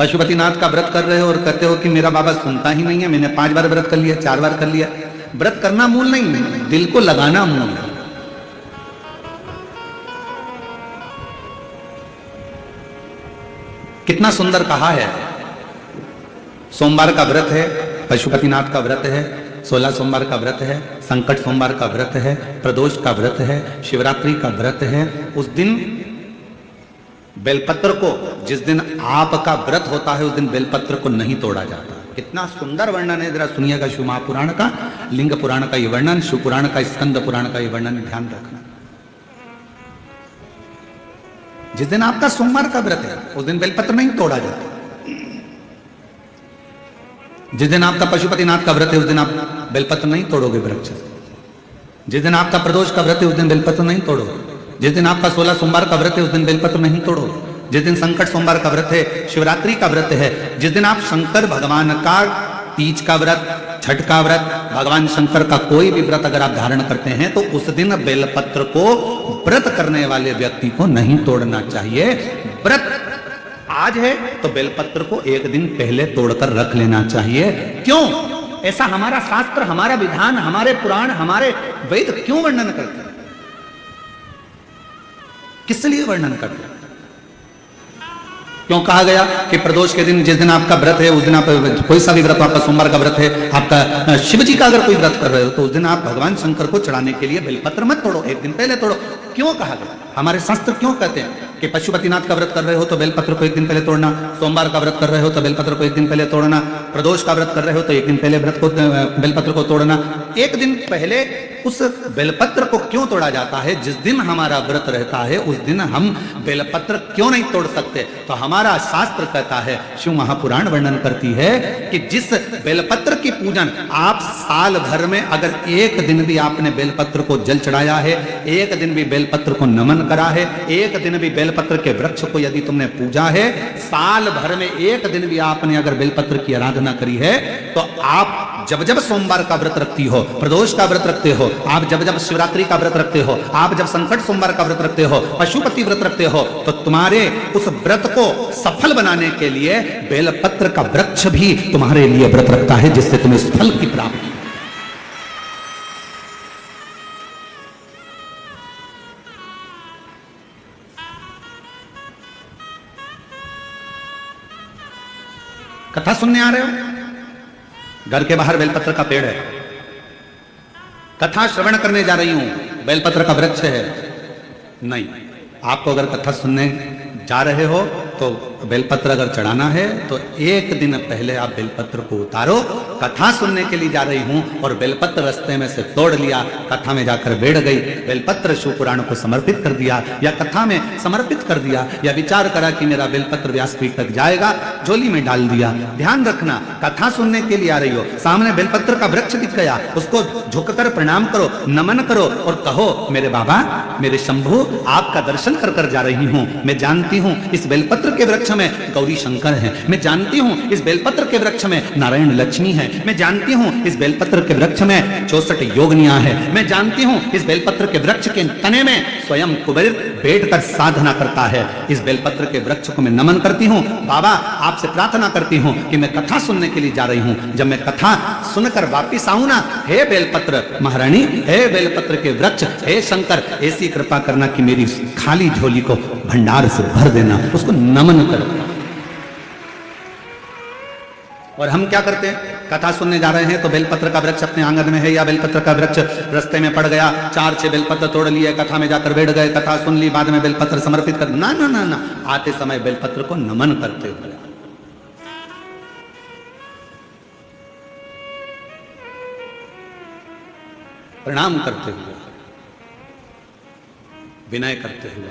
पशुपतिनाथ का व्रत कर रहे हो और कहते हो कि मेरा बाबा सुनता ही नहीं है, मैंने 5 बार व्रत कर लिया, 4 बार कर लिया। व्रत करना मूल नहीं है, दिल को लगाना मूल है। कितना सुंदर कहा है। सोमवार का व्रत है, पशुपतिनाथ का व्रत है, 16 सोमवार का व्रत है, संकट सोमवार का व्रत है, प्रदोष का व्रत है, शिवरात्रि का व्रत है। उस दिन बेलपत्र को, जिस दिन आपका व्रत होता है उस दिन बेलपत्र को नहीं तोड़ा जाता। कितना सुंदर वर्णन है, जरा सुनिएगा शिव महापुराण का, लिंग पुराण का ये वर्णन, शिव पुराण का, स्कंद पुराण का ये वर्णन, ध्यान रखना। जिस दिन आपका सोमवार का व्रत है उस दिन बेलपत्र नहीं तोड़ा जाता। जिस दिन आपका पशुपतिनाथ का व्रत है उस दिन आप बेलपत्र नहीं तोड़ोगे वृक्ष। जिस दिन आपका प्रदोष का व्रत है उस दिन बेलपत्र नहीं तोड़ोगे। जिस दिन आपका 16 सोमवार का व्रत है उस दिन बेलपत्र नहीं तोड़ोगे। जिस दिन संकट सोमवार का व्रत है, शिवरात्रि का व्रत है, जिस दिन आप शंकर भगवान का तीज का व्रत, छठ का व्रत, भगवान शंकर का कोई भी व्रत अगर आप धारण करते हैं तो उस दिन बेलपत्र को व्रत करने वाले व्यक्ति को नहीं तोड़ना चाहिए। व्रत आज है तो बेलपत्र को एक दिन पहले तोड़कर रख लेना चाहिए। क्यों? ऐसा हमारा शास्त्र, हमारा विधान, हमारे पुराण, हमारे वेद क्यों वर्णन करते हैं? किस लिए वर्णन करते हैं? क्यों कहा गया कि प्रदोष के दिन, जिस दिन आपका व्रत है उस दिन आप कोई सा भी व्रत, आपका सोमवार का व्रत है, आपका शिव जी का अगर कोई व्रत कर रहे हो तो उस दिन आप भगवान शंकर को चढ़ाने के लिए बेलपत्र मत तोड़ो, एक दिन पहले तोड़ो। क्यों कहा गया? हमारे शास्त्र क्यों कहते हैं कि पशुपतिनाथ का व्रत कर रहे हो तो बेलपत्र को एक दिन पहले तोड़ना, सोमवार का व्रत कर रहे हो तो बेलपत्र को एक दिन पहले तोड़ना, प्रदोष का व्रत कर रहे हो तो एक दिन पहले बेलपत्र को तोड़ना। एक दिन पहले उस बेलपत्र को क्यों तोड़ा जाता है? जिस दिन हमारा व्रत रहता है उस दिन हम बेलपत्र क्यों नहीं तोड़ सकते? तो हमारा शास्त्र कहता है, शिव महापुराण वर्णन करती है कि जिस बेलपत्र की पूजन आप साल भर में अगर एक दिन भी आपने बेलपत्र को जल चढ़ाया है, एक दिन भी बेलपत्र को नमन करा है, एक दिन भी बेलपत्र के वृक्ष को यदि तुमने पूजा है, साल भर में एक दिन भी आपने अगर बेलपत्र की आराधना करी है, तो आप जब जब सोमवार का व्रत रखती हो, प्रदोष का व्रत रखते हो, आप जब जब शिवरात्रि का व्रत रखते हो, आप जब संकट सोमवार का व्रत रखते हो, पशुपति व्रत रखते हो, तो तुम्हारे उस व्रत को सफल बनाने के लिए बेलपत्र का वृक्ष भी तुम्हारे लिए व्रत रखता है, जिससे तुम्हें उस फल की प्राप्ति। कथा सुनने आ रहे हो? घर के बाहर बेलपत्र का पेड़ है, कथा श्रवण करने जा रही हूं, बेलपत्र का वृक्ष है। नहीं, आपको अगर कथा सुनने जा रहे हो तो बेलपत्र अगर चढ़ाना है तो एक दिन पहले आप बेलपत्र को उतारो। कथा सुनने के लिए जा रही हूं और बेलपत्र रास्ते में से तोड़ लिया, कथा में जाकर बैठ गई, बेलपत्र शिव पुराण को समर्पित कर दिया या कथा में समर्पित कर दिया, या विचार करा कि मेरा बेलपत्र व्यासपीठ तक जाएगा, झोली में डाल दिया। ध्यान रखना, कथा सुनने के लिए आ रही हो, सामने बेलपत्र का वृक्ष दिख गया, उसको झुककर प्रणाम करो, नमन करो और कहो, मेरे बाबा, मेरे शंभु, आपका दर्शन कर कर जा रही हूं। मैं जानती हूं इस बेलपत्र के वृक्ष में गौरी शंकर हैं, मैं जानती हूं इस बेलपत्र के वृक्ष में नारायण लक्ष्मी है, मैं जानती हूं इस बेलपत्र के वृक्ष में 64 योगिनियां हैं, मैं जानती हूं इस बेलपत्र के वृक्ष के तने में स्वयं कुबेर बैठकर साधना करता है। इस बेलपत्र के वृक्ष को मैं नमन करती हूं। बाबा, आपसे प्रार्थना करती हूं कि मैं कथा सुनने के लिए जा रही हूं, जब मैं कथा सुनकर वापिस आऊं ना, हे बेलपत्र महारानी, हे बेलपत्र के वृक्ष, हे शंकर, ऐसी कृपा करना कि मेरी खाली झोली को भंडार से भर देना, उसको नमन करो। और हम क्या करते हैं? कथा सुनने जा रहे हैं तो बेलपत्र का वृक्ष अपने आंगन में है या बेलपत्र का वृक्ष रास्ते में पड़ गया, 4-6 बेलपत्र तोड़ लिए, कथा में जाकर बैठ गए, कथा सुन ली, बाद में बेलपत्र समर्पित कर, ना ना ना ना, आते समय बेलपत्र को नमन करते हुए, प्रणाम करते हुए, विनय करते हुए,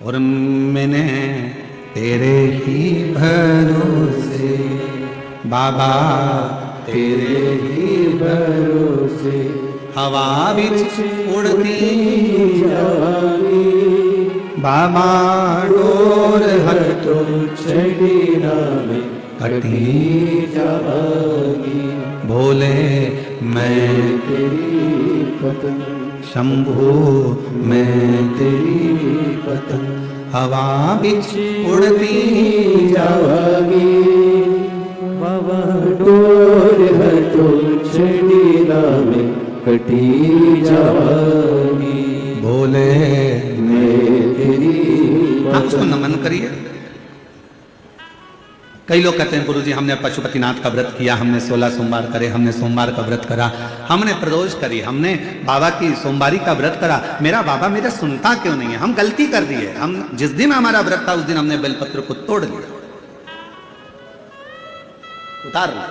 और मैंने तेरे ही भरोसे बाबा, तेरे ही भरोसे हवा बिच उड़ती जावांगी, बाबा डोर हर तुम चढ़ीना में कटी जावांगी, भोले मैं तेरी पतंग, शंभू मैं तेरी पतंग, हवा बिच उड़ती जावांगी। कटी जाएगी, बोले मेरी आप उसको नमन करिए। कई लोग कहते हैं गुरुजी हमने पशुपतिनाथ का व्रत किया, हमने 16 सोमवार करे, हमने सोमवार का व्रत करा, हमने प्रदोष करी, हमने बाबा की सोमवारी का व्रत करा, मेरा बाबा मेरा सुनता क्यों नहीं है? हम गलती कर दी है। हम जिस दिन हमारा व्रत था उस दिन हमने बेलपत्र को तोड़ लिया, उतार लिया,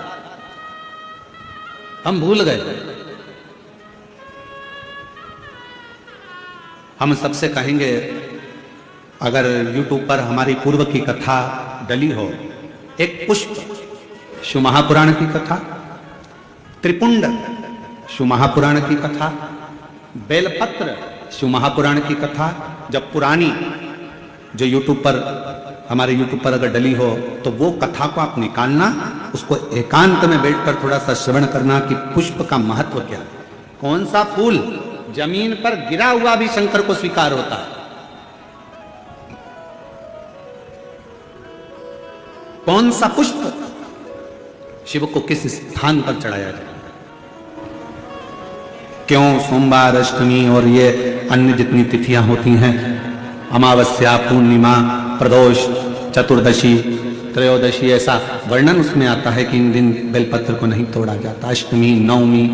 हम भूल गए। हम सबसे कहेंगे अगर YouTube पर हमारी पूर्व की कथा डली हो, एक पुष्प शिव महापुराण की कथा, त्रिपुंड शिव महापुराण की कथा, बेलपत्र शिव महापुराण की कथा, जब पुरानी जो YouTube पर हमारे YouTube पर अगर डली हो तो वो कथा को आप निकालना, उसको एकांत में बैठकर थोड़ा सा श्रवण करना कि पुष्प का महत्व क्या है। कौन सा फूल जमीन पर गिरा हुआ भी शंकर को स्वीकार होता है, कौन सा पुष्प शिव को किस स्थान पर चढ़ाया जाए, क्यों सोमवार, अष्टमी और ये अन्य जितनी तिथियां होती हैं, अमावस्या, पूर्णिमा, प्रदोष, चतुर्दशी, त्रयोदशी, ऐसा वर्णन उसमें आता है कि इन दिन बेलपत्र को नहीं तोड़ा जाता। अष्टमी, नवमी,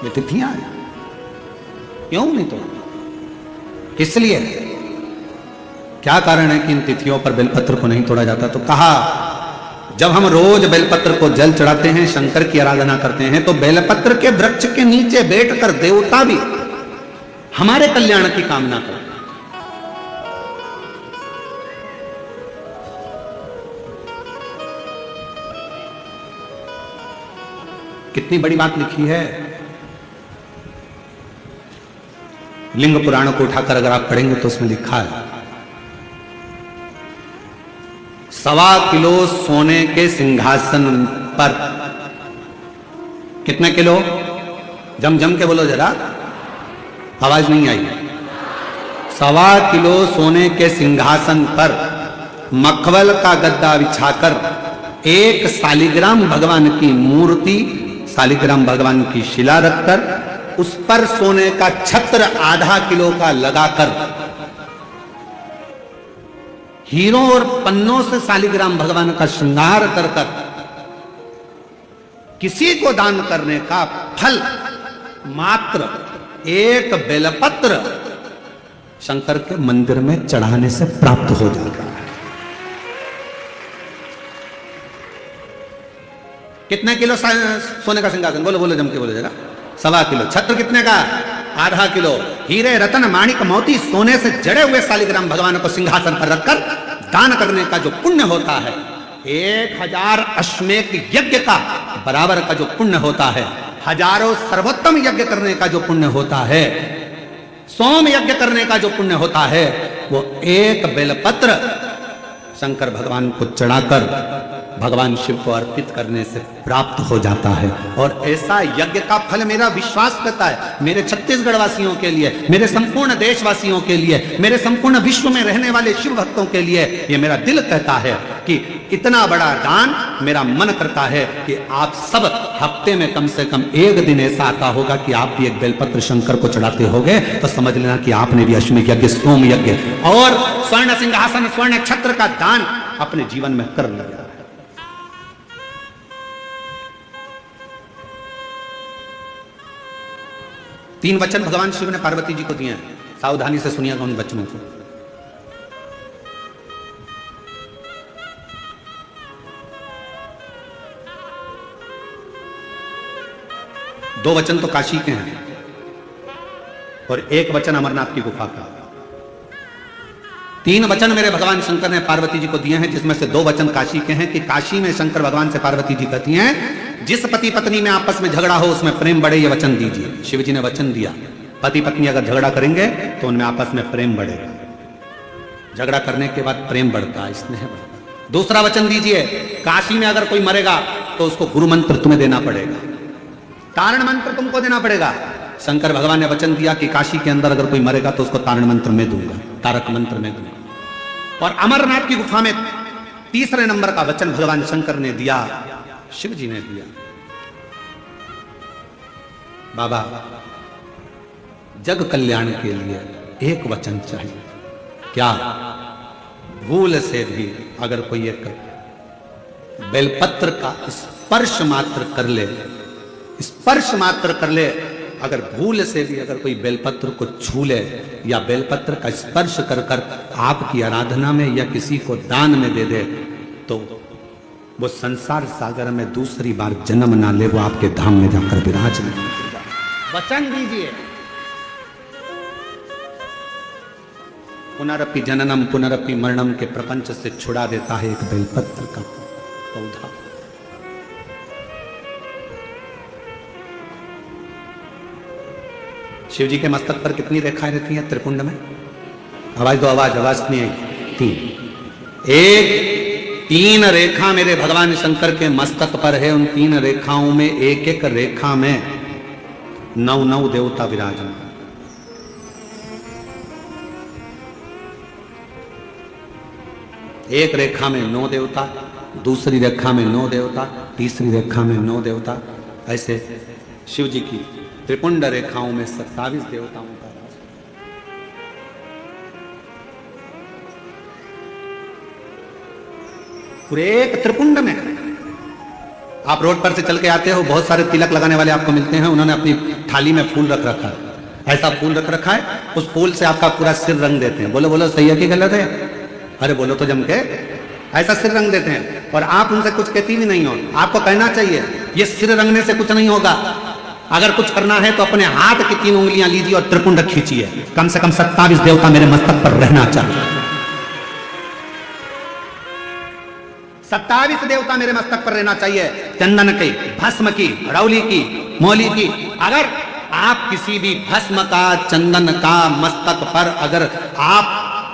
ये तिथियां हैं, क्यों नहीं तोड़ा? किस लिए? क्या कारण है कि इन तिथियों पर बेलपत्र को नहीं तोड़ा जाता? तो कहा जब हम रोज बेलपत्र को जल चढ़ाते हैं, शंकर की आराधना करते हैं, तो बेलपत्र के वृक्ष के नीचे बैठकर देवता भी हमारे कल्याण की कामना करते हैं। कितनी बड़ी बात लिखी है। लिंग पुराण को उठाकर अगर आप पढ़ेंगे तो उसमें लिखा है 1.25 किलो सोने के सिंहासन पर, कितने किलो? जम जम के बोलो जरा, आवाज नहीं आई। 1.25 किलो सोने के सिंहासन पर मखमल का गद्दा बिछाकर एक शालिग्राम भगवान की मूर्ति, शालिग्राम भगवान की शिला रखकर उस पर सोने का छत्र 0.5 किलो का लगाकर हीरों और पन्नों से शालिग्राम भगवान का श्रृंगार कर किसी को दान करने का फल मात्र एक बेलपत्र शंकर के मंदिर में चढ़ाने से प्राप्त हो जाता है। कितने किलो सोने का सिंहासन? बोलो बोलो, जम के बोलो जरा। 1.25 किलो। छत्र कितने का? 0.5 किलो। हीरे, रतन, माणिक, मोती, सोने से जड़े हुए शालिग्राम भगवान को सिंहासन पर रखकर दान करने का जो पुण्य होता है, 1000 अश्वमेध यज्ञ का बराबर का जो पुण्य होता है, हजारों सर्वोत्तम यज्ञ करने का जो पुण्य होता है, सोम यज्ञ करने का जो पुण्य होता है, वो एक बेलपत्र शंकर भगवान को चढ़ाकर भगवान शिव को अर्पित करने से प्राप्त हो जाता है। और ऐसा यज्ञ का फल मेरा विश्वास करता है, मेरे छत्तीसगढ़ वासियों के लिए, मेरे संपूर्ण देशवासियों के लिए, मेरे संपूर्ण विश्व में रहने वाले शिव भक्तों के लिए, ये मेरा दिल कहता है कि इतना बड़ा दान, मेरा मन करता है कि आप सब हफ्ते में कम से कम एक दिन ऐसा आता होगा कि आप भी एक बेलपत्र शंकर को चढ़ाते होगे, तो समझ लेना कि आपने भी अश्वमेध यज्ञ, सोम यज्ञ और स्वर्ण सिंहासन, स्वर्ण छत्र का दान अपने जीवन में कर लिया। 3 वचन भगवान शिव ने पार्वती जी को दिए हैं, सावधानी से सुनिएगा उन वचनों को। दो वचन तो काशी के हैं और 1 वचन अमरनाथ की गुफा का। 3 वचन मेरे भगवान शंकर ने पार्वती जी को दिए हैं, जिसमें से 2 वचन काशी के हैं कि काशी में शंकर भगवान से पार्वती जी कहती हैं, जिस पति पत्नी में आपस में झगड़ा हो उसमें प्रेम बढ़े, ये वचन दीजिए। शिव जी ने वचन दिया, पति पत्नी अगर झगड़ा करेंगे तो उनमें आपस में प्रेम बढ़ेगा। झगड़ा करने के बाद प्रेम बढ़ता है, स्नेह बढ़ता है। दूसरा वचन दीजिए, काशी में अगर कोई मरेगा तो उसको गुरु मंत्र तुम्हें देना पड़ेगा, तारण मंत्र तुमको देना पड़ेगा। शंकर भगवान ने वचन दिया कि काशी के अंदर अगर कोई मरेगा तो उसको तारण मंत्र में दूंगा, तारक मंत्र में दूंगा। और अमरनाथ की गुफा में 3रे नंबर का वचन भगवान शंकर ने दिया, शिव जी ने दिया। बाबा जग कल्याण के लिए एक वचन चाहिए, क्या? भूल से भी अगर कोई एक बेलपत्र का स्पर्श मात्र कर ले, स्पर्श मात्र कर ले, अगर भूल से भी अगर कोई बेलपत्र को छू ले या बेलपत्र का स्पर्श कर कर आपकी आराधना में या किसी को दान में दे दे, तो वो संसार सागर में दूसरी बार जन्म ना ले, वो आपके धाम में जाकर विराज नहीं। वचन दीजिए। पुनरपि जननम पुनरपि मरणम के प्रपंच से छुड़ा देता है एक बेलपत्र का पौधा। शिव जी के मस्तक पर कितनी रेखाएं रहती हैं त्रिपुंड में? आवाज दो, आवाज नहीं आई। तीन रेखा मेरे भगवान शंकर के मस्तक पर है। उन तीन रेखाओं में एक एक रेखा में 9 देवता विराजमान। एक रेखा में 9 देवता, दूसरी रेखा में 9 देवता, तीसरी रेखा में 9 देवता। ऐसे शिव जी की त्रिपुंड रेखाओं में 27 देवताओं का वास। पूरे एक त्रिपुंड में। आप रोड पर से चल के आते हो, बहुत सारे तिलक लगाने वाले आपको मिलते हैं, उन्होंने अपनी थाली में फूल रख रखा है, ऐसा फूल रख रखा है, उस फूल से आपका पूरा सिर रंग देते हैं। बोलो बोलो, सही है कि गलत है? अरे बोलो तो जम के। ऐसा सिर रंग देते हैं और आप उनसे कुछ कहती भी नहीं हो। आपको कहना चाहिए ये सिर रंगने से कुछ नहीं होगा, अगर कुछ करना है तो अपने हाथ की 3 उंगलियां लीजिए और त्रिपुंड खींचिए। कम से कम 27 देवता मेरे मस्तक पर रहना चाहिए। 27 देवता मेरे मस्तक पर रहना चाहिए। चंदन की, भस्म की, रौली की, मौली की। अगर आप किसी भी भस्म का, चंदन का मस्तक पर अगर आप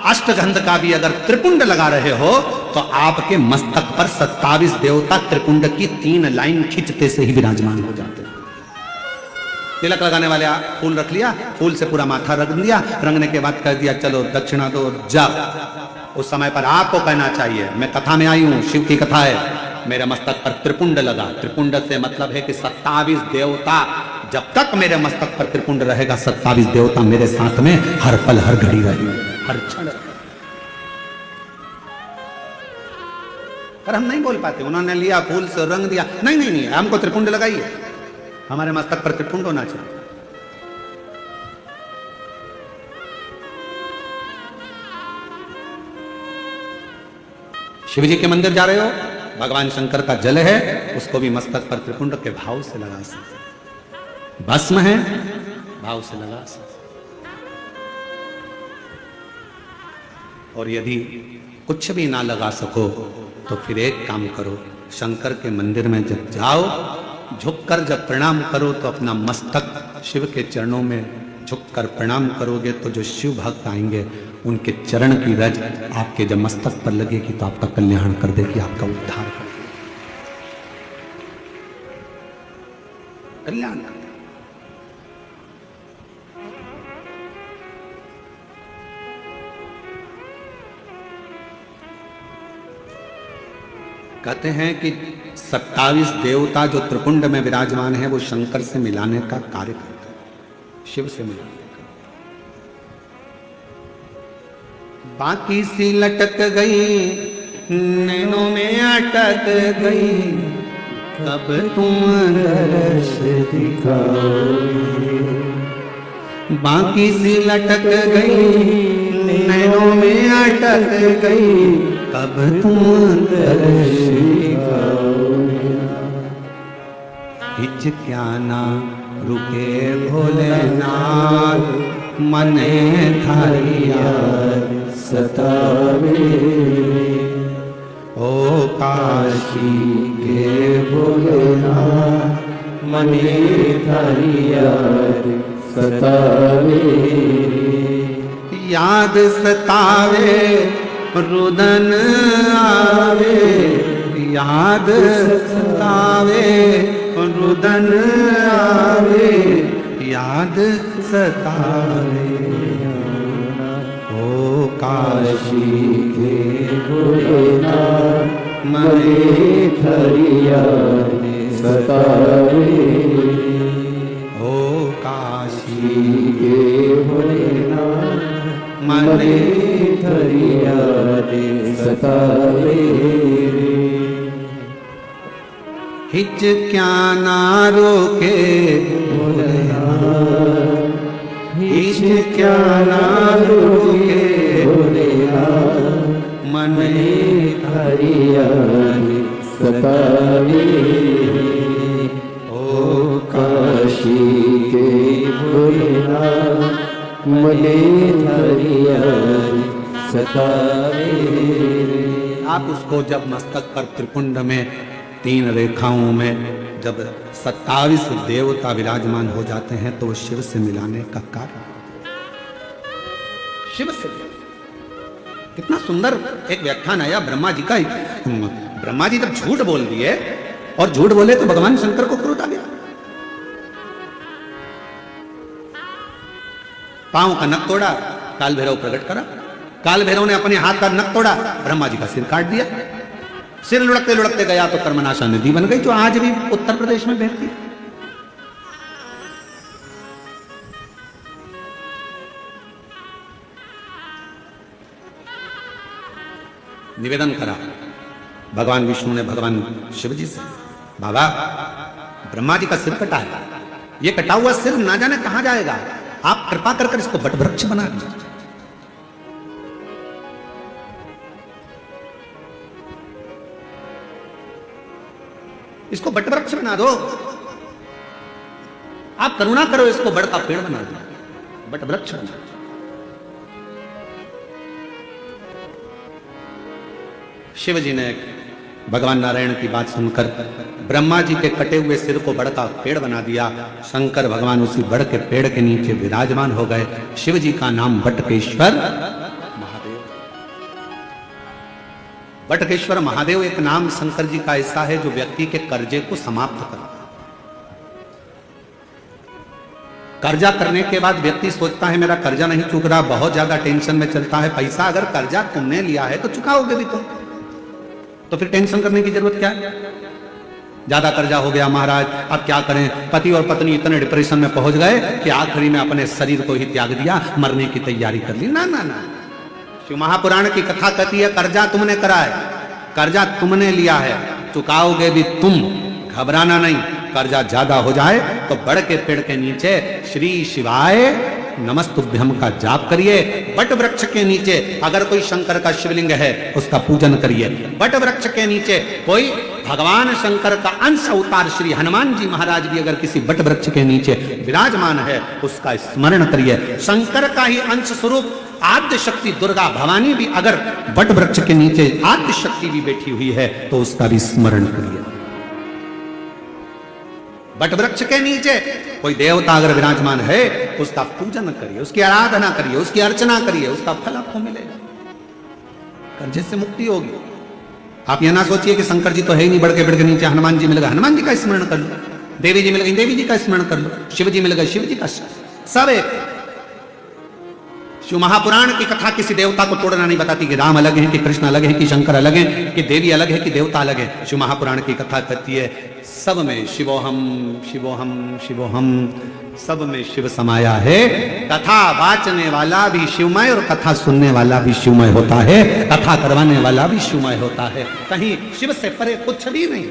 अष्टगंध का भी अगर त्रिपुंड लगा रहे हो तो आपके मस्तक पर 27 देवता त्रिपुंड की 3 लाइन खींचते से ही विराजमान हो जाते हैं। तिलक लगाने वाले फूल रख लिया, फूल से पूरा माथा रंग दिया, रंगने के बाद कह दिया चलो दक्षिणा दो जाओ। उस समय पर आपको कहना चाहिए, मैं कथा में आई हूं, शिव की कथा है, मेरे मस्तक पर त्रिपुंड लगा। त्रिपुंड से मतलब है कि 27 देवता, जब तक मेरे मस्तक पर त्रिपुंड रहेगा 27 देवता मेरे साथ में हर पल हर घड़ी रहेंगे, हर क्षण। पर हम नहीं बोल पाते, उन्होंने लिया फूल से रंग दिया, नहीं नहीं नहीं, हमको त्रिपुंड लगाइए, हमारे मस्तक पर त्रिपुंड होना चाहिए। शिव जी के मंदिर जा रहे हो, भगवान शंकर का जल है, उसको भी मस्तक पर त्रिपुंड के भाव से लगा सकते। भस्म है, भाव से लगा सकते। और यदि कुछ भी ना लगा सको तो फिर एक काम करो, शंकर के मंदिर में जब जाओ, झुककर जब प्रणाम करो तो अपना मस्तक शिव के चरणों में झुककर प्रणाम करोगे तो जो शिव भक्त आएंगे उनके चरण की रज आपके जब मस्तक पर लगेगी तो आपका कल्याण कर देगी, आपका उद्धार कर देगी, कल्याण कर देगी। कहते हैं कि 27 देवता जो त्रिपुंड में विराजमान है वो शंकर से मिलाने का कार्य करते हैं, शिव से मिलाने का। बाकी सी लटक गई नैनों में अटक गई, कब तुम दर्श दिखाओगे। बाकी सी लटक गई नैनों में अटक गई, कब तुम दर्श दिखाओगे। हिच क्या ना रुके भोलेनाथ, मने थारी याद सतावे। ओ काशी के भोलेनाथ, मने थारी याद सतावे। याद सतावे रुदन आवे, याद सतावे रुदन आवे, याद सतावे। ओ काशी के भोलेनाथ, मने थारी याद सतावे। ओ भोलेनाथ मन मने धरिया दे सतावे रे। हिच क्या ना रोके भोलेनाथ हिच क्या ना रोके भोलेनाथ मन मने धरिया दे सतावे रे। ओ काशी के भोलेनाथ मने धरिया दे सतावे रे। आप उसको जब मस्तक पर त्रिपुंड में 3 रेखाओं में जब 27 देवता विराजमान हो जाते हैं तो वो शिव से मिलाने का कारण, शिव से। कितना सुंदर एक व्याख्यान आया ब्रह्मा जी का। ब्रह्मा जी जब झूठ बोल दिए और झूठ बोले तो भगवान शंकर को क्रोध आ गया। पांव का नख तोड़ा, काल भैरव प्रकट करा। काल भैरव ने अपने हाथ का नख तोड़ा, ब्रह्मा जी का सिर काट दिया। सिर लुढ़कते लुढ़कते गया तो कर्मनाशा नदी बन गई, जो आज भी उत्तर प्रदेश में बहती। निवेदन करा भगवान विष्णु ने भगवान शिव जी से, बाबा ब्रह्मा जी का सिर कटा है, ये कटा हुआ सिर ना जाने कहां जाएगा, आप कृपा कर कर इसको वटवृक्ष बना दीजिए। इसको वटवृक्ष बना दो, आप करुणा करो, इसको बड़ का पेड़ बना दो, वटवृक्ष बना दो। शिव जी ने भगवान नारायण की बात सुनकर ब्रह्मा जी के कटे हुए सिर को बड़ का पेड़ बना दिया। शंकर भगवान उसी बड़ के पेड़ के नीचे विराजमान हो गए। शिव जी का नाम बटकेश्वर महादेव। बटकेश्वर महादेव एक नाम शंकर जी का ऐसा है जो व्यक्ति के कर्जे को समाप्त करता है। कर्जा करने के बाद व्यक्ति सोचता है मेरा कर्जा नहीं चुक रहा, बहुत ज्यादा टेंशन में चलता है। पैसा अगर कर्जा तुमने लिया है तो चुकाओगे भी तुम, तो फिर टेंशन करने की जरूरत क्या है। ज्यादा कर्जा हो गया महाराज, अब क्या करें। पति और पत्नी इतने डिप्रेशन में पहुंच गए कि आखिरी में अपने शरीर को ही त्याग दिया, मरने की तैयारी कर ली। ना ना ना, शिव महापुराण की कथा कहती है कर्जा तुमने करा है, कर्जा तुमने लिया है, चुकाओगे भी तुम, घबराना नहीं। कर्जा ज्यादा हो जाए तो बड़ के पेड़ के नीचे श्री शिवाय नमस्तुभ्यम का जाप करिए। बट वृक्ष के नीचे अगर कोई शंकर का शिवलिंग है उसका पूजन करिए। बट वृक्ष के नीचे कोई भगवान शंकर का अंश अवतार श्री हनुमान जी महाराज भी अगर किसी बट वृक्ष के नीचे विराजमान है उसका स्मरण करिए। शंकर का ही अंश स्वरूप आद्य शक्ति दुर्गा भवानी भी अगर बट वृक्ष के नीचे आद्य शक्ति भी बैठी हुई है तो उसका भी स्मरण करिए। बट वृक्ष के नीचे कोई देवता अगर विराजमान है उसका पूजन करिए, उसकी आराधना करिए, उसकी अर्चना करिए, उसका फल आपको मिलेगा, कर्जे से मुक्ति होगी। आप यह ना सोचिए कि शंकर जी तो है ही नहीं, बड़ के पेड़ के नीचे हनुमान जी मिल गए, हनुमान जी का स्मरण कर लो। देवी जी मिल गई, देवी जी का स्मरण कर लो। शिव जी मिल गए, शिव जी का। सब एक। शिव महापुराण की कथा किसी देवता को तोड़ना नहीं बताती कि राम अलग है कि कृष्ण अलग है कि शंकर अलग है कि देवी अलग है कि देवता अलग है। शिव महापुराण की कथा कहती है सब में शिवोहम शिवोहम शिवोहम, सब में शिव समाया है। कथा वाचने वाला भी शिवमय और कथा सुनने वाला भी शिवमय होता है, कथा करवाने वाला भी शिवमय होता है। कहीं शिव से परे कुछ भी नहीं।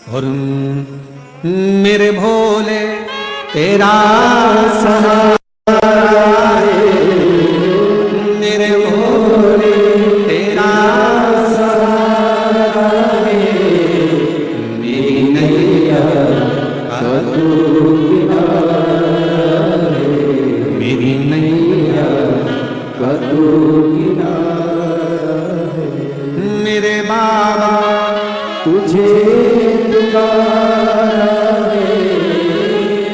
और मेरे भोले तेरा सहारा है, मेरे भोले तेरा सहारा है, मेरी नैया का तू किनारा है, मेरी नैया का तू किनारा है। मेरे बाबा तुझे पुकारा है,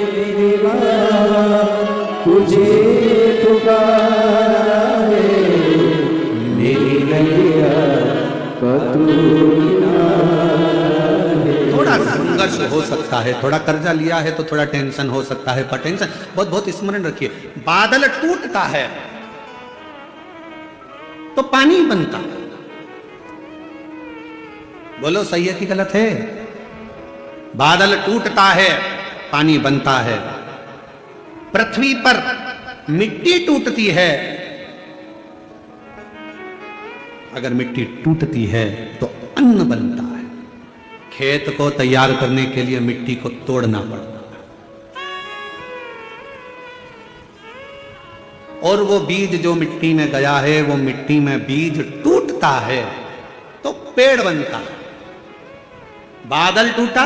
मेरे बाबा तुझे पुकारा है, मेरी नैया का तू किनारा है। थोड़ा संघर्ष हो सकता है, थोड़ा कर्जा लिया है तो थोड़ा टेंशन हो सकता है, पर टेंशन बहुत बहुत स्मरण रखिए। बादल टूटता है तो पानी बनता है, बोलो सही है कि गलत है? बादल टूटता है, पानी बनता है। पृथ्वी पर मिट्टी टूटती है। अगर मिट्टी टूटती है तो अन्न बनता है। खेत को तैयार करने के लिए मिट्टी को तोड़ना पड़ता है। और वो बीज जो मिट्टी में गया है, वो मिट्टी में बीज टूटता है तो पेड़ बनता है। बादल टूटा,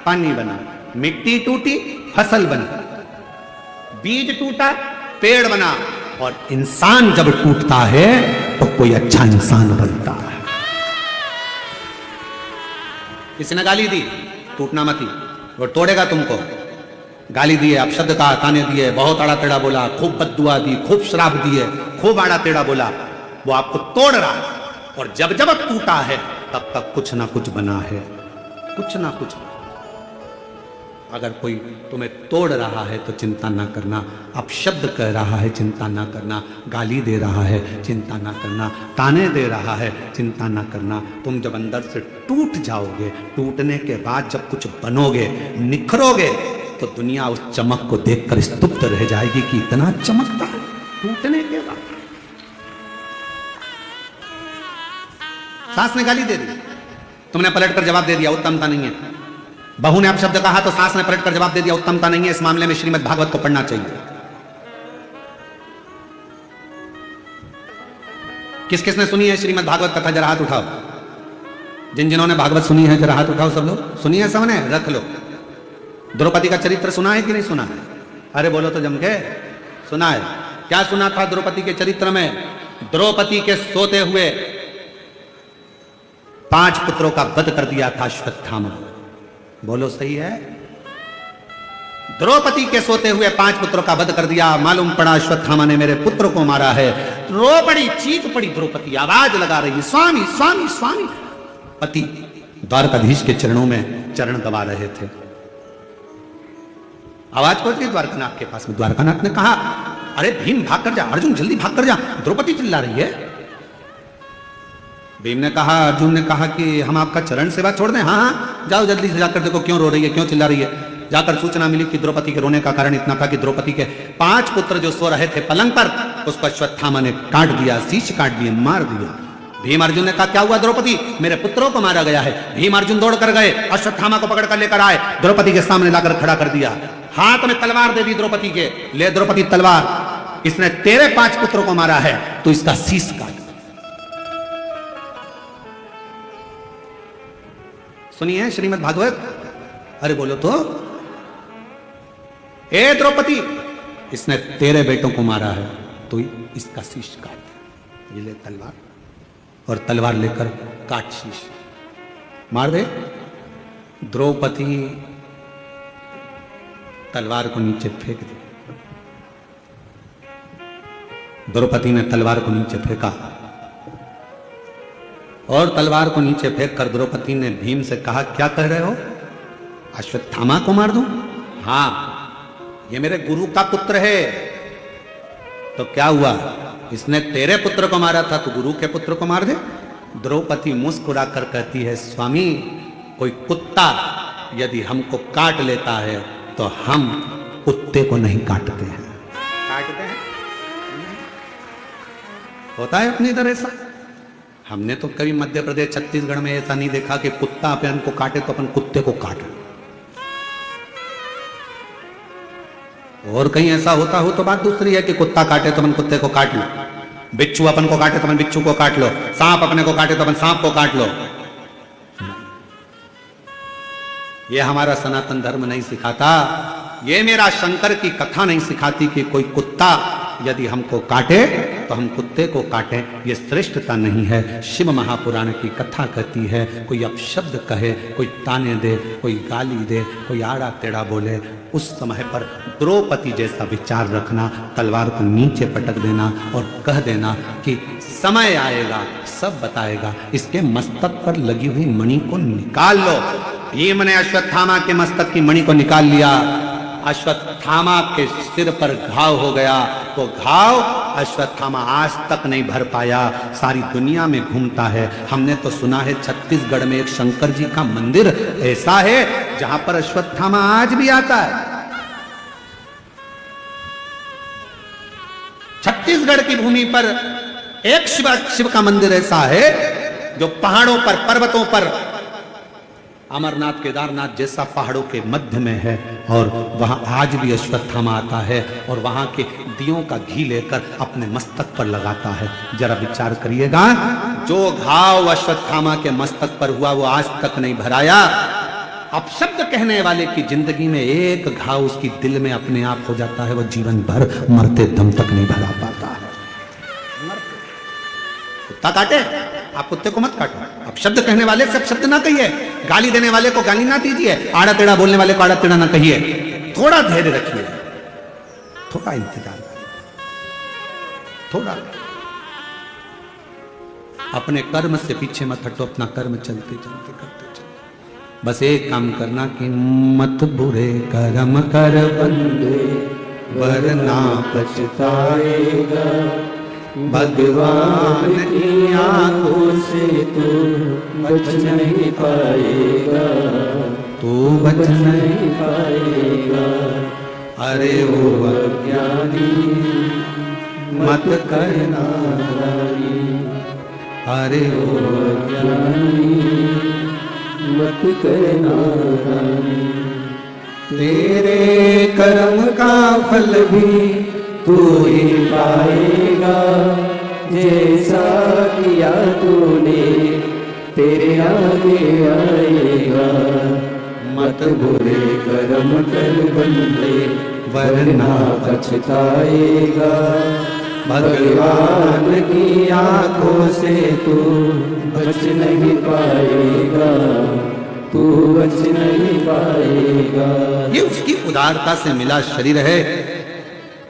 पानी बना। मिट्टी टूटी, फसल बनी। बीज टूटा, पेड़ बना। और इंसान जब टूटता है तो कोई अच्छा इंसान बनता है। किसी ने गाली दी, टूटना मत ही, वो तोड़ेगा तुमको। गाली दिए, अपशब्द कहा, ताने दिए, बहुत आड़ा टेढ़ा बोला, खूब बद्दुआ दी, खूब शराब दिए, खूब आड़ा टेढ़ा बोला, वो आपको तोड़ रहा है। और जब जब टूटा है तब तक कुछ ना कुछ बना है, कुछ ना कुछ। अगर कोई तुम्हें तोड़ रहा है तो चिंता ना करना, अपशब्द कह रहा है चिंता ना करना, गाली दे रहा है चिंता ना करना, ताने दे रहा है चिंता ना करना। तुम जब अंदर से टूट जाओगे, टूटने के बाद जब कुछ बनोगे, निखरोगे, तो दुनिया उस चमक को देखकर स्तुप्त रह जाएगी कि इतना चमकता है टूटने के बाद। सास ने गाली दे दी, तुमने पलटकर जवाब दे दिया, उत्तमता नहीं है। बहू ने अपशब्द कहा तो सास ने पलटकर जवाब दे दिया, उत्तमता नहीं है। इस मामले में श्रीमद् भागवत को पढ़ना चाहिए। किस किस ने सुनी है श्रीमद् भागवत कथा? जरा हाथ उठाओ। जिन जिन्होंने भागवत सुनी है जरा हाथ उठाओ। सब लोग सुनी है? सबने रख लो। द्रौपदी का चरित्र सुना है कि नहीं सुना है? अरे बोलो तो जम के। सुना है? क्या सुना था द्रौपदी के चरित्र में? द्रौपदी के सोते हुए 5 पुत्रों का वध कर दिया था अश्वत्थामा। बोलो सही है? द्रौपदी के सोते हुए 5 पुत्रों का वध कर दिया। मालूम पड़ा अश्वत्थामा ने मेरे पुत्र को मारा है। रो पड़ी, चीख पड़ी द्रौपदी, आवाज लगा रही है, स्वामी स्वामी स्वामी। पति द्वारकाधीश के चरणों में चरण दबा रहे थे। आवाज पहुंच गई द्वारकानाथ के पास में। द्वारकानाथ ने कहा, अरे भीम भाग कर जा, अर्जुन जल्दी भाग कर जा, द्रौपदी चिल्ला रही है। भीम ने कहा, अर्जुन ने कहा कि हम आपका चरण सेवा छोड़ दें? हाँ हाँ, जाओ जल्दी से जाकर देखो क्यों रो रही है, क्यों चिल्ला रही है। जाकर सूचना मिली कि द्रौपदी के रोने का कारण इतना था कि द्रौपदी के 5 पुत्र जो सो रहे थे पलंग पर, उसको अश्वत्थामा ने काट दिया, शीश काट दिए, मार दिया। भीम अर्जुन ने कहा, क्या हुआ द्रौपदी? मेरे पुत्रों को मारा गया है। भीम अर्जुन दौड़ कर गए, अश्वत्थामा को पकड़ कर लेकर आए, द्रौपदी के सामने लाकर खड़ा कर दिया। हाथ में तलवार दे दी द्रौपदी के, ले द्रौपदी तलवार, इसने तेरे 5 पुत्रों को मारा है तो इसका शीश काट। सुनिए श्रीमद् भागवत। अरे बोलो तो। ए द्रौपदी, इसने तेरे बेटों को मारा है तो इसका शीश काट। ये ले तलवार, और तलवार लेकर काट शीश, मार दे। द्रौपदी तलवार को नीचे फेंक दी। द्रौपदी ने तलवार को नीचे फेंका, और तलवार को नीचे फेंक कर द्रौपदी ने भीम से कहा, क्या कह रहे हो? अश्वत्थामा को मार दूं? हाँ, ये मेरे गुरु का पुत्र है। तो क्या हुआ? इसने तेरे पुत्र को मारा था तो गुरु के पुत्र को मार दे। द्रौपदी मुस्कुरा कर कहती है, स्वामी, कोई कुत्ता यदि हमको काट लेता है तो हम कुत्ते को नहीं काटते हैं। काटते हैं? होता है अपनी तरह ऐसा। हमने तो कभी मध्य प्रदेश छत्तीसगढ़ में ऐसा नहीं देखा कि कुत्ता अपन को काटे तो अपन कुत्ते को काटे। और कहीं ऐसा होता हो तो बात दूसरी है कि कुत्ता काटे तो अपन कुत्ते को काट लो, बिच्छू अपन को काटे तो अपन बिच्छू को काट लो, सांप अपने को काटे तो अपन सांप को काट लो। ये हमारा सनातन धर्म नहीं सिखाता, ये मेरा शंकर की कथा नहीं सिखाती कि कोई कुत्ता यदि हमको काटे तो हम कुत्ते को काटें। ये श्रेष्ठता नहीं है। शिव महापुराण की कथा कहती है, कोई अपशब्द कहे, कोई ताने दे, कोई गाली दे, कोई आड़ा टेढ़ा बोले, उस समय पर द्रौपदी जैसा विचार रखना, तलवार को नीचे पटक देना और कह देना कि समय आएगा सब बताएगा। इसके मस्तक पर लगी हुई मणि को निकाल लो। भीम ने अश्वत्थामा के मस्तक की मणि को निकाल लिया। अश्वत्थामा के सिर पर घाव हो गया। वो घाव अश्वत्थामा आज तक नहीं भर पाया, सारी दुनिया में घूमता है। हमने तो सुना है छत्तीसगढ़ में एक शंकर जी का मंदिर ऐसा है जहां पर अश्वत्थामा आज भी आता है। छत्तीसगढ़ की भूमि पर एक शिव का मंदिर ऐसा है जो पहाड़ों पर, पर्वतों पर, अमरनाथ केदारनाथ जैसा पहाड़ों के मध्य में है, और वहां आज भी अश्वत्थामा आता है और वहां के दियों का घी लेकर अपने मस्तक पर लगाता है। जरा विचार करिएगा, जो घाव अश्वत्थामा के मस्तक पर हुआ वो आज तक नहीं भराया। अब शब्द कहने वाले की जिंदगी में एक घाव उसकी दिल में अपने आप हो जाता है, वो जीवन भर मरते दम तक नहीं भरा पाता है। कुत्ता काटे, आप कुत्ते को मत काटो। अब शब्द कहने वाले से शब्द ना कहिए, गाली देने वाले को गाली ना दीजिए, आड़ा टेढ़ा बोलने वाले को आड़ा टेढ़ा ना कहिए। थोड़ा धैर्य रखिए, थोड़ा इंतजार, थोड़ा अपने कर्म से पीछे मत हटो, अपना कर्म चलते चलते करते चलते। बस एक काम करना कि मत बुरे कर्म कर बंदे वरना पछताएगा, भगवान की आंखों से तू बच नहीं पाएगा, तू बच नहीं पाएगा। अरे वो अज्ञानी मत करना, अरे वो अज्ञानी मत करना। तेरे कर्म का फल भी तू ही पाएगा, जैसा किया तूने तेरे आगे आएगा। मत बुरे कर्म कर बंदे वरना पछताएगा, भगवान की आंखों से तू बच नहीं पाएगा, तू बच नहीं पाएगा। ये उसकी उदारता से मिला शरीर है।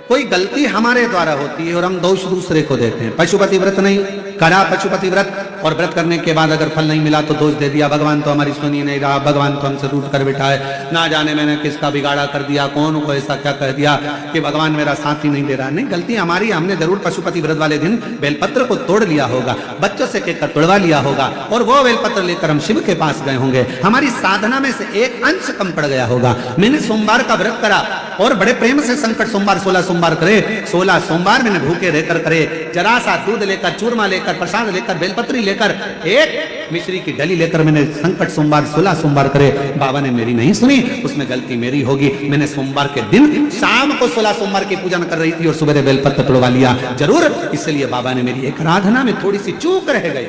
कोई गलती हमारे द्वारा होती है और हम दोष दूसरे को देते हैं। पशुपति व्रत नहीं करा, पशुपति व्रत, और व्रत करने के बाद अगर फल नहीं मिला तो दोष दे दिया, भगवान तो हमारी सुनी नहीं रहा, भगवान तो हमसे रूठ कर बिठाए, ना जाने मैंने किसका बिगाड़ा कर दिया, कौन को ऐसा क्या कह दिया कि भगवान मेरा साथ ही नहीं दे रहा। नहीं, गलती हमारी, हमने जरूर पशुपति व्रत वाले दिन बेलपत्र को तोड़ लिया होगा, बच्चों से कहकर तोड़वा लिया होगा, और वो बेलपत्र लेकर हम शिव के पास गए होंगे। हमारी साधना में से एक अंश कम पड़ गया होगा। मैंने सोमवार का व्रत करा और बड़े प्रेम से संकट सोमवार 16 सोमवार करे, 16 सोमवार मैंने भूखे रहकर करे, जरा सा दूध लेकर, चूरमा लेकर, प्रसाद लेकर, बेलपत्री लेकर, एक मिश्री की डली लेकर मैंने संकट सोमवार 16 सोमवार करे। बाबा ने मेरी नहीं सुनी, उसमें गलती मेरी होगी। मैंने सोमवार के दिन शाम को 16 सोमवार की पूजन कर रही थी और सुबह बेलपत्र तोड़वा लिया, जरूर इसलिए बाबा ने मेरी एक आराधना में थोड़ी सी चूक रह गई।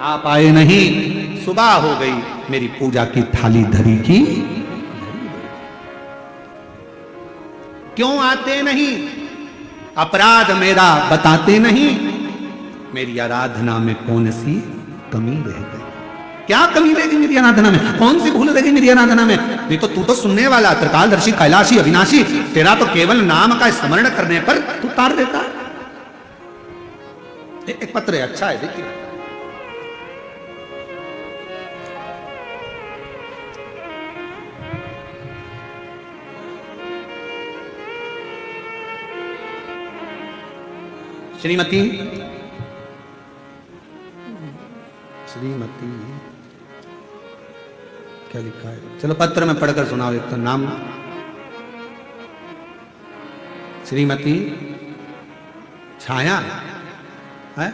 आप आए नहीं, सुबह हो गई, मेरी पूजा की थाली धरी की। क्यों आते नहीं? अपराध मेरा बताते नहीं। मेरी आराधना में कौन सी कमी रह गई? क्या कमी रह गई मेरी आराधना में? कौन सी भूल रह गई मेरी आराधना में? नहीं तो तू तो सुनने वाला, त्रिकालदर्शी, कैलाशी, अविनाशी, तेरा तो केवल नाम का स्मरण करने पर तू तार देता। एक पत्र है, अच्छा है, देखिए। श्रीमती क्या लिखा है? चलो पत्र में पढ़कर सुनाओ। एक तो नाम श्रीमती छाया है,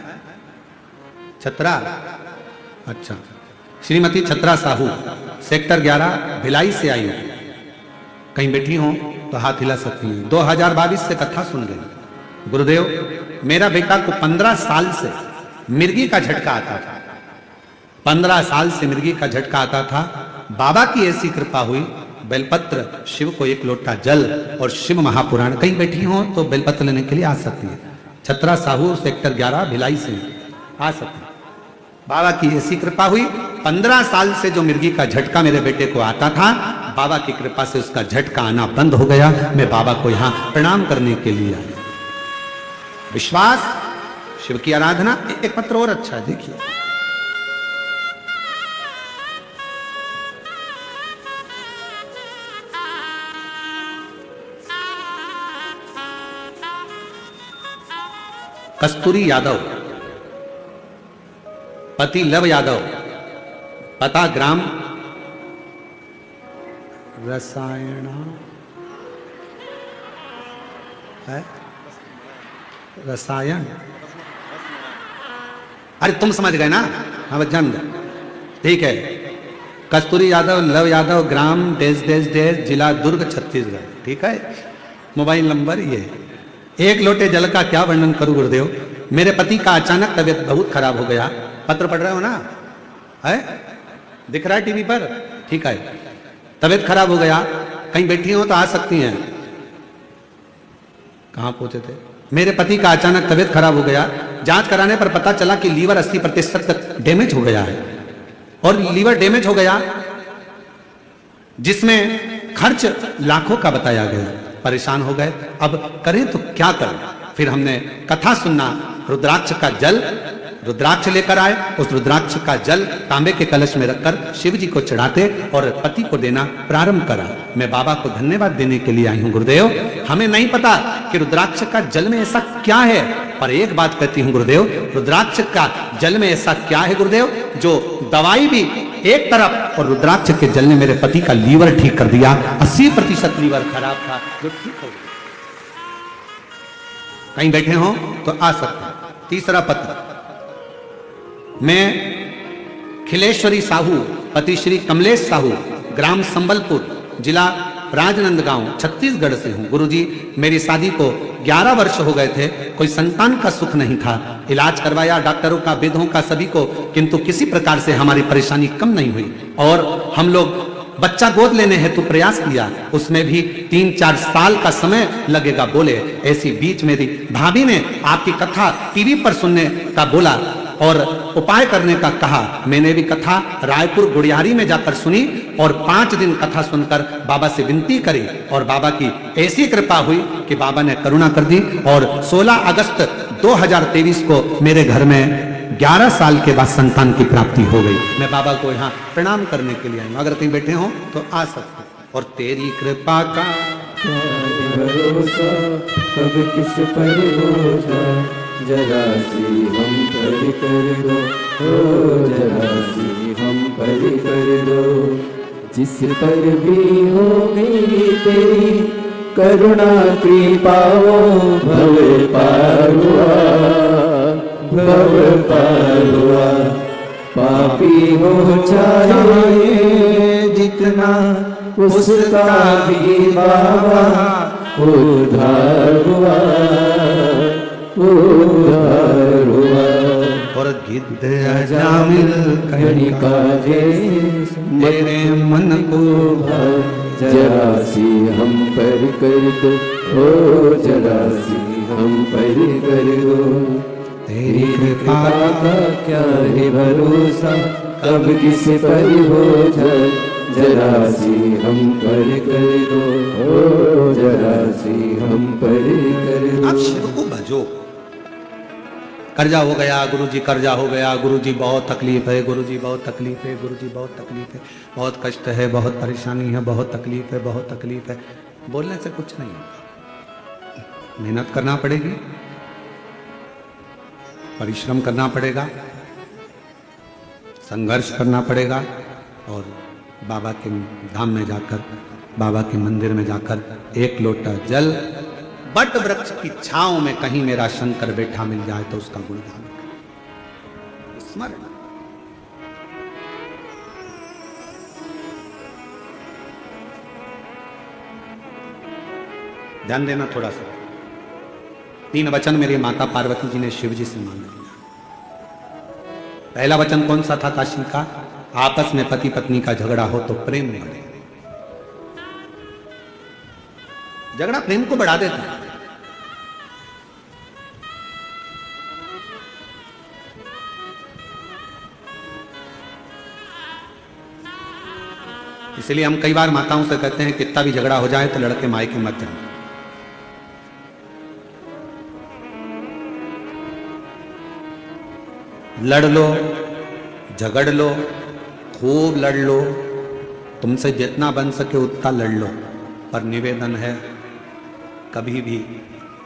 छत्रा, अच्छा, श्रीमती छत्रा साहू, सेक्टर 11 भिलाई से आई हो। कहीं बैठी हो तो हाथ हिला सकती हैं। 2022 से कथा सुन रही। गुरुदेव, मेरा बेटा को 15 साल से मिर्गी का झटका आता था। 15 साल से मिर्गी का झटका आता था। बाबा की ऐसी कृपा हुई, बेलपत्र, शिव को एक लोटा जल और शिव महापुराण, कहीं बैठी हो तो बेलपत्र लेने के लिए आ सकती है। छत्रा साहू, सेक्टर 11 भिलाई से आ सकती है। बाबा की ऐसी कृपा हुई, 15 साल से जो मिर्गी का झटका मेरे बेटे को आता था, बाबा की कृपा से उसका झटका आना बंद हो गया। मैं बाबा को यहाँ प्रणाम करने के लिए आया। विश्वास, शिव की आराधना। एक पत्र और अच्छा है, देखिए। कस्तूरी यादव, पति लव यादव, पता ग्राम रसायना है रसायन, अरे तुम समझ गए ना, हाँ बच्चन ठीक है। कस्तूरी यादव, लव यादव, ग्राम देश देश देश, जिला दुर्ग, छत्तीसगढ़, ठीक है। मोबाइल नंबर ये। एक लोटे जल का क्या वर्णन करूं गुरुदेव, मेरे पति का अचानक तबीयत बहुत खराब हो गया। पत्र पढ़ रहे हो ना, है दिख रहा है टीवी पर, ठीक है। तबीयत खराब हो गया, कहीं बैठी हो तो आ सकती हैं। कहां पहुंचे थे? मेरे पति का अचानक तबीयत खराब हो गया, जांच कराने पर पता चला कि लीवर 80% तक डैमेज हो गया है, और लीवर डैमेज हो गया जिसमें खर्च लाखों का बताया गया। परेशान हो गए, अब करें तो क्या करें। फिर हमने कथा सुनना, रुद्राक्ष का जल, रुद्राक्ष लेकर आए, उस रुद्राक्ष का जल तांबे के कलश में रखकर शिव जी को चढ़ाते और पति को देना प्रारंभ करा। मैं बाबा को धन्यवाद देने के लिए आई हूं गुरुदेव। हमें नहीं पता कि रुद्राक्ष का जल में ऐसा क्या है, पर एक बात कहती हूं गुरुदेव, रुद्राक्ष का जल में ऐसा क्या है गुरुदेव, जो दवाई भी एक तरफ, और रुद्राक्ष के जल ने मेरे पति का लीवर ठीक कर दिया। 80% लीवर खराब था जो ठीक हो गया। कहीं बैठे हो तो आ सकते हैं। तीसरा पत्र, मैं खिलेश्वरी साहू, पति श्री कमलेश साहू, ग्राम संबलपुर, जिला राजनंदगांव, छत्तीसगढ़ से हूं। गुरुजी, मेरी शादी को 11 वर्ष हो गए थे, कोई संतान का सुख नहीं था। इलाज करवाया डॉक्टरों का, वेदों का, सभी को, किंतु किसी प्रकार से हमारी परेशानी कम नहीं हुई। और हम लोग बच्चा गोद लेने हेतु प्रयास किया, उसमें भी 3-4 साल का समय लगेगा बोले। ऐसी बीच मेरी भाभी ने आपकी कथा टीवी पर सुनने का बोला और उपाय करने का कहा। मैंने भी कथा रायपुर गुड़ियारी में जाकर सुनी और 5 दिन कथा सुनकर बाबा से विनती करी, और बाबा की ऐसी कृपा हुई कि बाबा ने करुणा कर दी। और 16 अगस्त 2023 को मेरे घर में 11 साल के बाद संतान की प्राप्ति हो गई। मैं बाबा को यहाँ प्रणाम करने के लिए आई हूँ, अगर कहीं बैठे हो तो आ सकते। और तेरी कृपा का भरोसा कब किस पर होगा, जरा सी हम पर कर दो, ओ जरा सी हम पर कर दो। जिस पर भी हो गई तेरी करुणा कृपा, वो भव पार हुआ, भव पार हुआ। पापी हो चाहे जितना, उसका भी बाबा उद्धार हुआ, उद्धार हुआ। और गिद्ध अजामिल कणिका जैसे मेरे मन को जरा सी हम पर कर दो, ओ जरा सी हम पर कर दो। तेरी कृपा का क्या है भरोसा, कब किस पर हो जाए, जरा सी हम पर कर दो, ओ जरा सी हम पर कर दो। आप शिव को भजो। कर्जा हो गया गुरुजी, कर्जा हो गया गुरुजी, बहुत तकलीफ है गुरुजी, बहुत तकलीफ है गुरुजी, बहुत तकलीफ है, बहुत कष्ट है, बहुत परेशानी है, बहुत तकलीफ है, बहुत तकलीफ है। बोलने से कुछ नहीं होगा, मेहनत करना पड़ेगी, परिश्रम करना पड़ेगा, संघर्ष करना पड़ेगा, और बाबा के धाम में जाकर, बाबा के मंदिर में जाकर एक लोटा जल बट वृक्ष की छांव में कहीं मेरा शंकर बैठा मिल जाए तो उसका गुणगान करें। स्मरण। ध्यान देना थोड़ा सा। 3 वचन मेरी माता पार्वती जी ने शिव जी से मांग लिया। पहला वचन कौन सा था काशी का? आपस में पति पत्नी का झगड़ा हो तो प्रेम में बढ़े। झगड़ा प्रेम को बढ़ा देता है। इसलिए हम कई बार माताओं से कहते हैं कितना भी झगड़ा हो जाए तो लड़के मायके मत जाओ। लड़ लो, झगड़ लो, खूब लड़ लो, तुमसे जितना बन सके उतना लड़ लो, पर निवेदन है कभी भी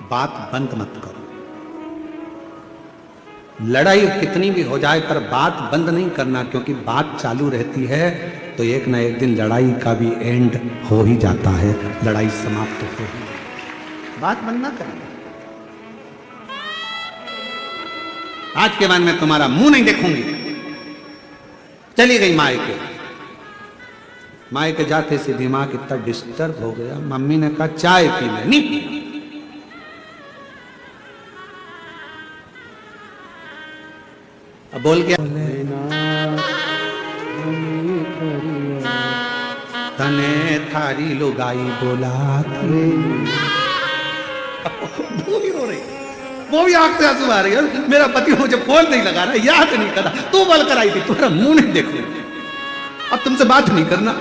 बात बंद मत करो। लड़ाई कितनी भी हो जाए पर बात बंद नहीं करना, क्योंकि बात चालू रहती है तो एक ना एक दिन लड़ाई का भी एंड हो ही जाता है, लड़ाई समाप्त हो ही, बात बंद ना करना। आज के बाद मैं तुम्हारा मुंह नहीं देखूंगी। चली गई मायके। मायके जाते से दिमाग इतना डिस्टर्ब हो गया, मम्मी ने कहा चाय पी ले, नहीं पी। अब बोल गया तने थारी लुगाई बोला थे। वो भी रो रही, वो भी आंख से आंसू आ रही है। मेरा पति मुझे फोन नहीं लगा रहा, याद नहीं कर रहा, तू बोल कर आई थी, तुम्हारा मुंह नहीं देखूंगी, अब तुमसे बात नहीं करना।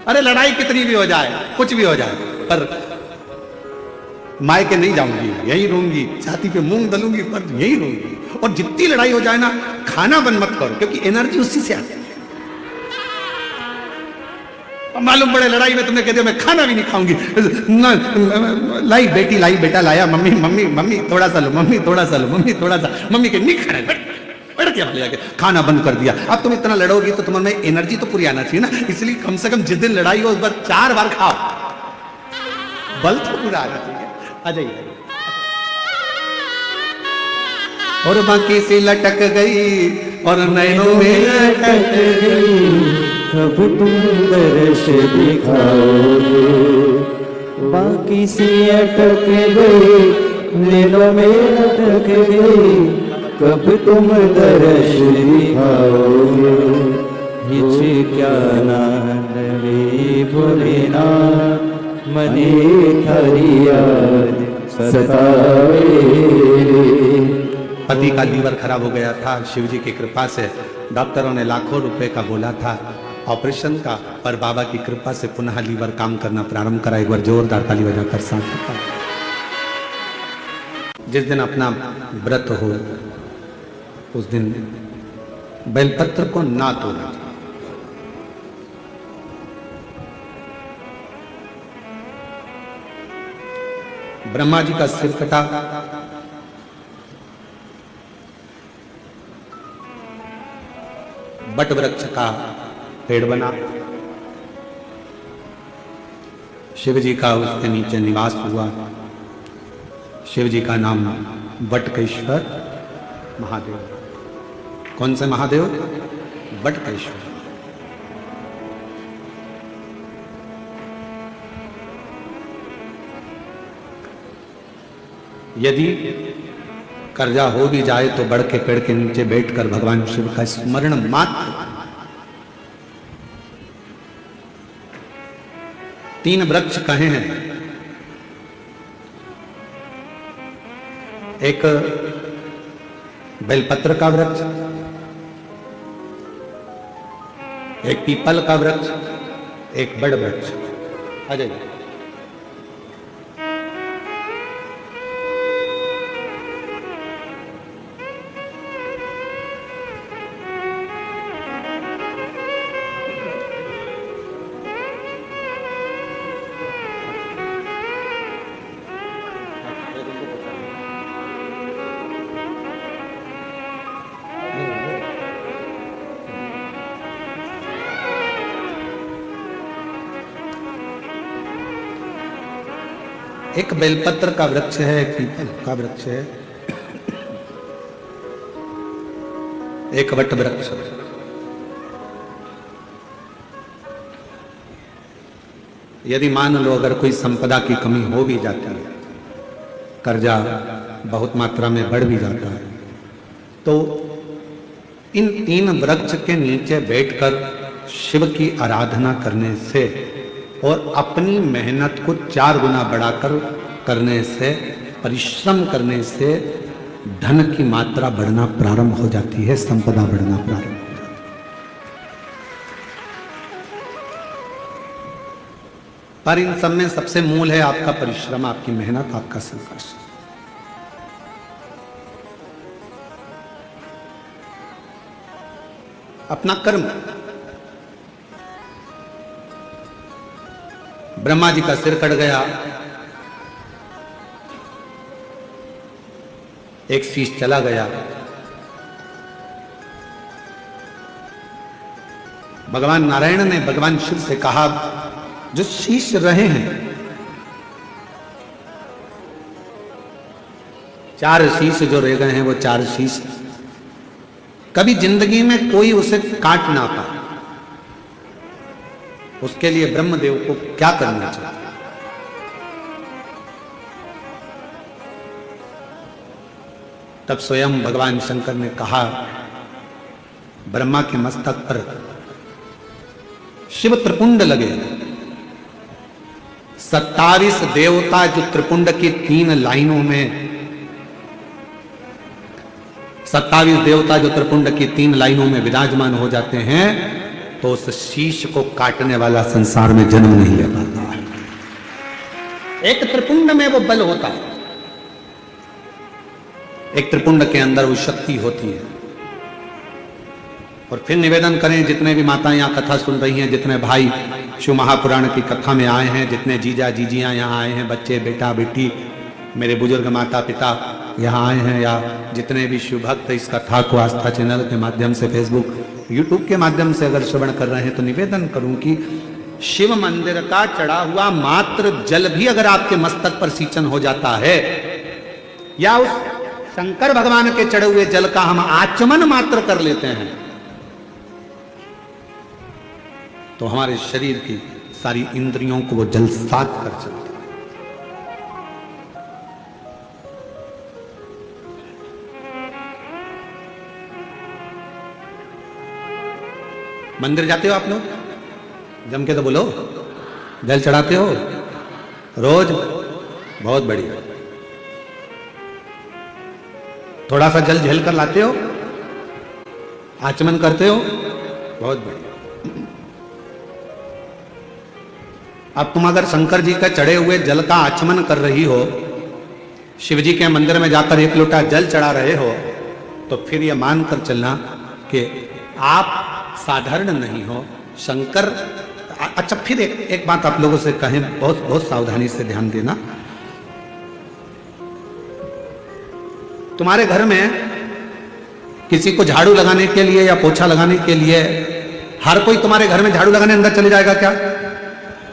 अरे लड़ाई कितनी भी हो जाए, कुछ भी हो जाए, पर मायके नहीं जाऊंगी, यही रहूंगी, छाती पे मूंग दलूंगी पर यही रहूंगी। और जितनी लड़ाई हो जाए ना, खाना बंद मत करो, क्योंकि एनर्जी उसी से आती है। मालूम पड़े लड़ाई में तुमने कह दिया मैं खाना भी नहीं खाऊंगी, लाई बेटी लाई बेटा लाया, मम्मी मम्मी मम्मी थोड़ा सा लो, मम्मी थोड़ा सा लो, मम्मी थोड़ा सा, मम्मी के नहीं खाना, बैठ के ले जाके खाना बंद कर दिया। अब तुम इतना लड़ोगी तो तुम्हारे में एनर्जी तो पूरी आना चाहिए ना, इसलिए कम से कम जिस दिन लड़ाई हो उस बार 4 बार खाओ, बल तो पूरा आना चाहिए। आ जाइए। और बाकी सी लटक गई और नैनों में लटक गई, कब तुम दर्श दिखाओगे, बाकी सी अटक गई, नैनों में अटक गई, कब तुम दर्श दिखाओगे। हिच क्या नानवे भोलेना, मने थारी याद सतावे। पति का लीवर खराब हो गया था, शिव जी की कृपा से डॉक्टरों ने लाखों रुपए का बोला था ऑपरेशन का, पर बाबा की कृपा से पुनः लीवर काम करना प्रारंभ करा। एक बार जोरदार ताली बजाकर साथ। जिस दिन अपना व्रत हो उस दिन बेलपत्र को ना तोड़ना। ब्रह्मा जी का सिर कटा, बट वृक्ष का पेड़ बना, शिव जी का उसके नीचे निवास हुआ। शिव जी का नाम बटकेश्वर महादेव। कौन से महादेव? बटकेश्वर। यदि कर्जा हो भी जाए तो बड़ के पेड़ के नीचे बैठकर भगवान शिव का स्मरण मात्र। 3 वृक्ष कहे हैं, एक बेलपत्र का वृक्ष, एक पीपल का वृक्ष, एक बड़ वृक्ष। आ जाइए। एक बेलपत्र का वृक्ष है, एक पीपल का वृक्ष है, एक वट वृक्ष। यदि मान लो अगर कोई संपदा की कमी हो भी जाती है, कर्जा बहुत मात्रा में बढ़ भी जाता है, तो इन 3 वृक्ष के नीचे बैठकर शिव की आराधना करने से और अपनी मेहनत को 4 गुना बढ़ाकर करने से, परिश्रम करने से धन की मात्रा बढ़ना प्रारंभ हो जाती है, संपदा बढ़ना प्रारंभ हो जाती है। पर इन सब में सबसे मूल है आपका परिश्रम, आपकी मेहनत, आपका संघर्ष। अपना कर्म। ब्रह्मा जी का सिर कट गया, एक शीश चला गया, भगवान नारायण ने भगवान शिव से कहा, जो शीश रहे हैं, 4 शीश जो रह गए हैं, वो 4 शीश कभी जिंदगी में कोई उसे काट ना पाए, उसके लिए ब्रह्मदेव को क्या करना चाहिए? तब स्वयं भगवान शंकर ने कहा, ब्रह्मा के मस्तक पर शिव त्रिपुंड लगे, 27 देवता जो त्रिपुंड की 3 लाइनों में, 27 देवता जो त्रिपुंड की 3 लाइनों में विराजमान हो जाते हैं, तो उस शीश को काटने वाला संसार में जन्म नहीं ले पाता है। एक त्रिपुंड में वो बल होता है, एक त्रिपुंड के अंदर वो शक्ति होती है। और फिर निवेदन करें, जितने भी माताएं यहाँ कथा सुन रही हैं, जितने भाई शिव महापुराण की कथा में आए हैं, जितने जीजा जीजियां यहाँ आए हैं, बच्चे बेटा बेटी, मेरे बुजुर्ग माता पिता यहाँ आए हैं, या जितने भी शिव भक्त इस कथा को आस्था चैनल के माध्यम से, फेसबुक यूट्यूब के माध्यम से अगर श्रवण कर रहे हैं, तो निवेदन करूं कि शिव मंदिर का चढ़ा हुआ मात्र जल भी अगर आपके मस्तक पर सिंचन हो जाता है, या उस शंकर भगवान के चढ़े हुए जल का हम आचमन मात्र कर लेते हैं, तो हमारे शरीर की सारी इंद्रियों को वो जल साफ कर सकता है। मंदिर जाते हो आप लोग? जम के तो बोलो, जल चढ़ाते हो रोज? बहुत बढ़िया। थोड़ा सा जल झेल कर लाते हो, आचमन करते हो, बहुत बढ़िया। अब तुम अगर शंकर जी का चढ़े हुए जल का आचमन कर रही हो, शिव जी के मंदिर में जाकर 1 लोटा जल चढ़ा रहे हो, तो फिर यह मानकर चलना कि आप साधारण नहीं हो। शंकर, अच्छा फिर एक बात आप लोगों से कहें, बहुत बहुत सावधानी से ध्यान देना। तुम्हारे घर में किसी को झाड़ू लगाने के लिए या पोछा लगाने के लिए, हर कोई तुम्हारे घर में झाड़ू लगाने अंदर चले जाएगा क्या?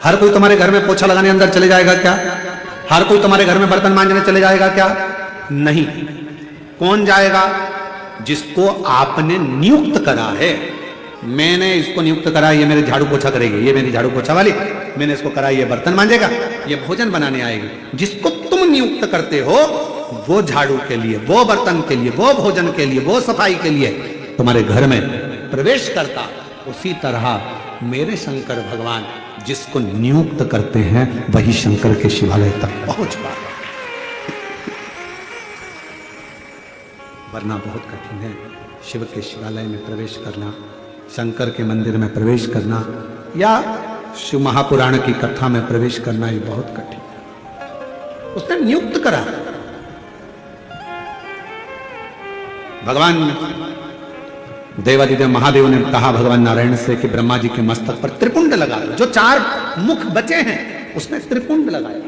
हर कोई तुम्हारे घर में पोछा लगाने अंदर चले जाएगा क्या? हर कोई तुम्हारे घर में बर्तन मांजने चले जाएगा क्या? नहीं। कौन जाएगा? जिसको आपने नियुक्त करा है। मैंने इसको नियुक्त करा, ये मेरे झाड़ू पोछा करेगी, ये मेरी झाड़ू पोछा वाली, मैंने इसको करा, ये बर्तन मांजेगा, ये भोजन बनाने आएगी। जिसको तुम नियुक्त करते हो, वो झाड़ू के लिए, वो बर्तन के लिए, वो भोजन के लिए, वो सफाई के लिए तुम्हारे घर में प्रवेश करता। उसी तरह मेरे शंकर भगवान जिसको नियुक्त करते हैं, वही शंकर के शिवालय तक पहुंच पाता, वरना बहुत कठिन है शिव के शिवालय में प्रवेश करना, शंकर के मंदिर में प्रवेश करना, या शिव महापुराण की कथा में प्रवेश करना, ये बहुत कठिन है। उसने नियुक्त करा। भगवान देवादिदेव महादेव ने कहा भगवान नारायण से कि ब्रह्मा जी के मस्तक पर त्रिपुंड लगा दो। जो 4 मुख बचे हैं, उसने त्रिपुंड लगाया।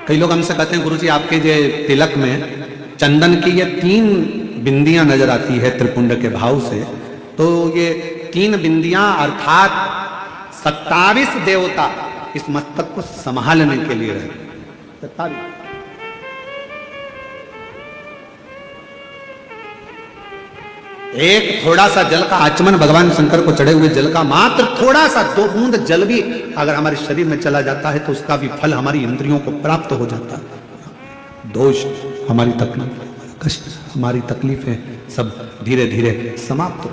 कई लोग हमसे कहते हैं, गुरुजी आपके जो तिलक में चंदन की ये 3 बिंदियां नजर आती है त्रिपुंड के भाव से, तो ये 3 बिंदियां अर्थात 27 देवता इस मस्तक को संभालने के लिए रहे। 27। एक थोड़ा सा जल का आचमन, भगवान शंकर को चढ़े हुए जल का मात्र थोड़ा सा 2 बूंद जल भी अगर हमारे शरीर में चला जाता है, तो उसका भी फल हमारी इंद्रियों को प्राप्त हो जाता है। दोष, हमारी तकलीफ, कष्ट, हमारी तकलीफें सब धीरे धीरे समाप्त हो,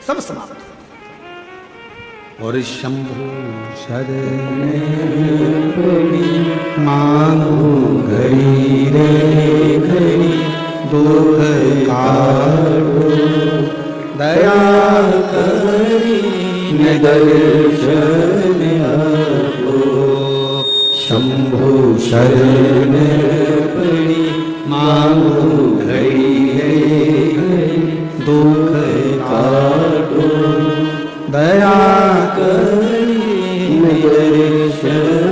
सब समाप्त। और शंभु शरण मांगू घड़ी रे घड़ी, दुख काटो दया करी दर्शन आपो। शंभु शरण पड़ी मांगू घड़ी रे घड़ी, दुख काटो दया करी शरण